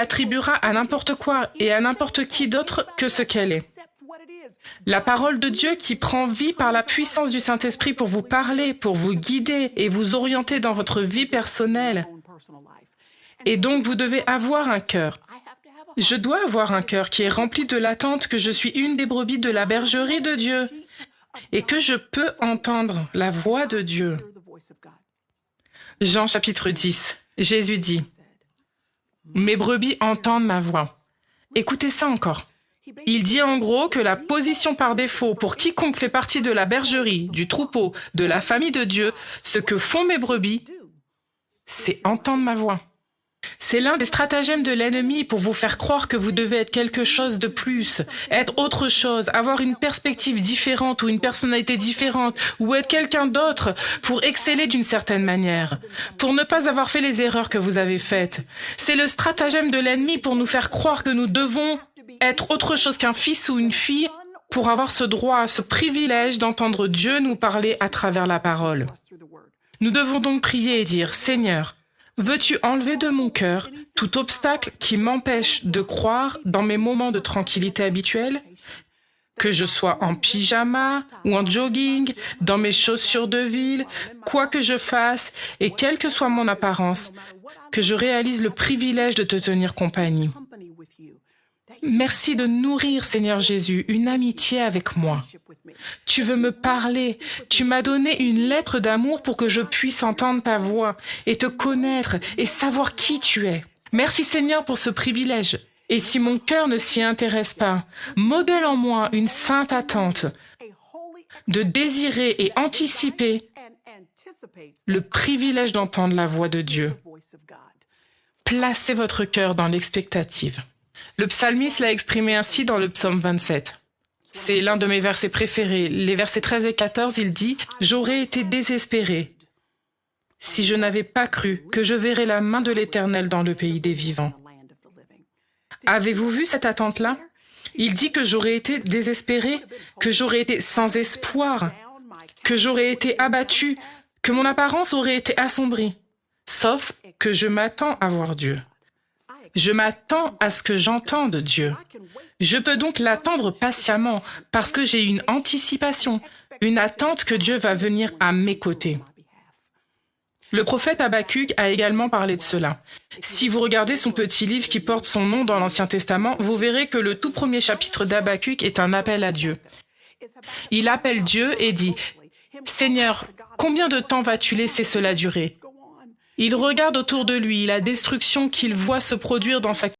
attribuera à n'importe quoi et à n'importe qui d'autre que ce qu'elle est. La parole de Dieu qui prend vie par la puissance du Saint-Esprit pour vous parler, pour vous guider et vous orienter dans votre vie personnelle. Et donc, vous devez avoir un cœur. Je dois avoir un cœur qui est rempli de l'attente que je suis une des brebis de la bergerie de Dieu et que je peux entendre la voix de Dieu. Jean chapitre 10, Jésus dit, « Mes brebis entendent ma voix. » Écoutez ça encore. Il dit en gros que la position par défaut pour quiconque fait partie de la bergerie, du troupeau, de la famille de Dieu, ce que font mes brebis, c'est entendre ma voix. C'est l'un des stratagèmes de l'ennemi pour vous faire croire que vous devez être quelque chose de plus, être autre chose, avoir une perspective différente ou une personnalité différente, ou être quelqu'un d'autre pour exceller d'une certaine manière, pour ne pas avoir fait les erreurs que vous avez faites. C'est le stratagème de l'ennemi pour nous faire croire que nous devons être autre chose qu'un fils ou une fille pour avoir ce droit, ce privilège d'entendre Dieu nous parler à travers la parole. Nous devons donc prier et dire, « Seigneur, veux-tu enlever de mon cœur tout obstacle qui m'empêche de croire dans mes moments de tranquillité habituels, que je sois en pyjama ou en jogging, dans mes chaussures de ville, quoi que je fasse et quelle que soit mon apparence, que je réalise le privilège de te tenir compagnie. Merci de nourrir, Seigneur Jésus, une amitié avec moi. Tu veux me parler, tu m'as donné une lettre d'amour pour que je puisse entendre ta voix et te connaître et savoir qui tu es. Merci Seigneur pour ce privilège. Et si mon cœur ne s'y intéresse pas, modèle en moi une sainte attente de désirer et anticiper le privilège d'entendre la voix de Dieu. Placez votre cœur dans l'expectative. Le psalmiste l'a exprimé ainsi dans le psaume 27. C'est l'un de mes versets préférés. Les versets 13 et 14, il dit « J'aurais été désespéré si je n'avais pas cru que je verrais la main de l'Éternel dans le pays des vivants. » Avez-vous vu cette attente-là? Il dit que j'aurais été désespéré, que j'aurais été sans espoir, que j'aurais été abattu, que mon apparence aurait été assombrie. Sauf que je m'attends à voir Dieu. Je m'attends à ce que j'entende Dieu. Je peux donc l'attendre patiemment parce que j'ai une anticipation, une attente que Dieu va venir à mes côtés. Le prophète Habakkuk a également parlé de cela. Si vous regardez son petit livre qui porte son nom dans l'Ancien Testament, vous verrez que le tout premier chapitre d'Habakkuk est un appel à Dieu. Il appelle Dieu et dit « Seigneur, combien de temps vas-tu laisser cela durer ?» Il regarde autour de lui la destruction qu'il voit se produire dans sa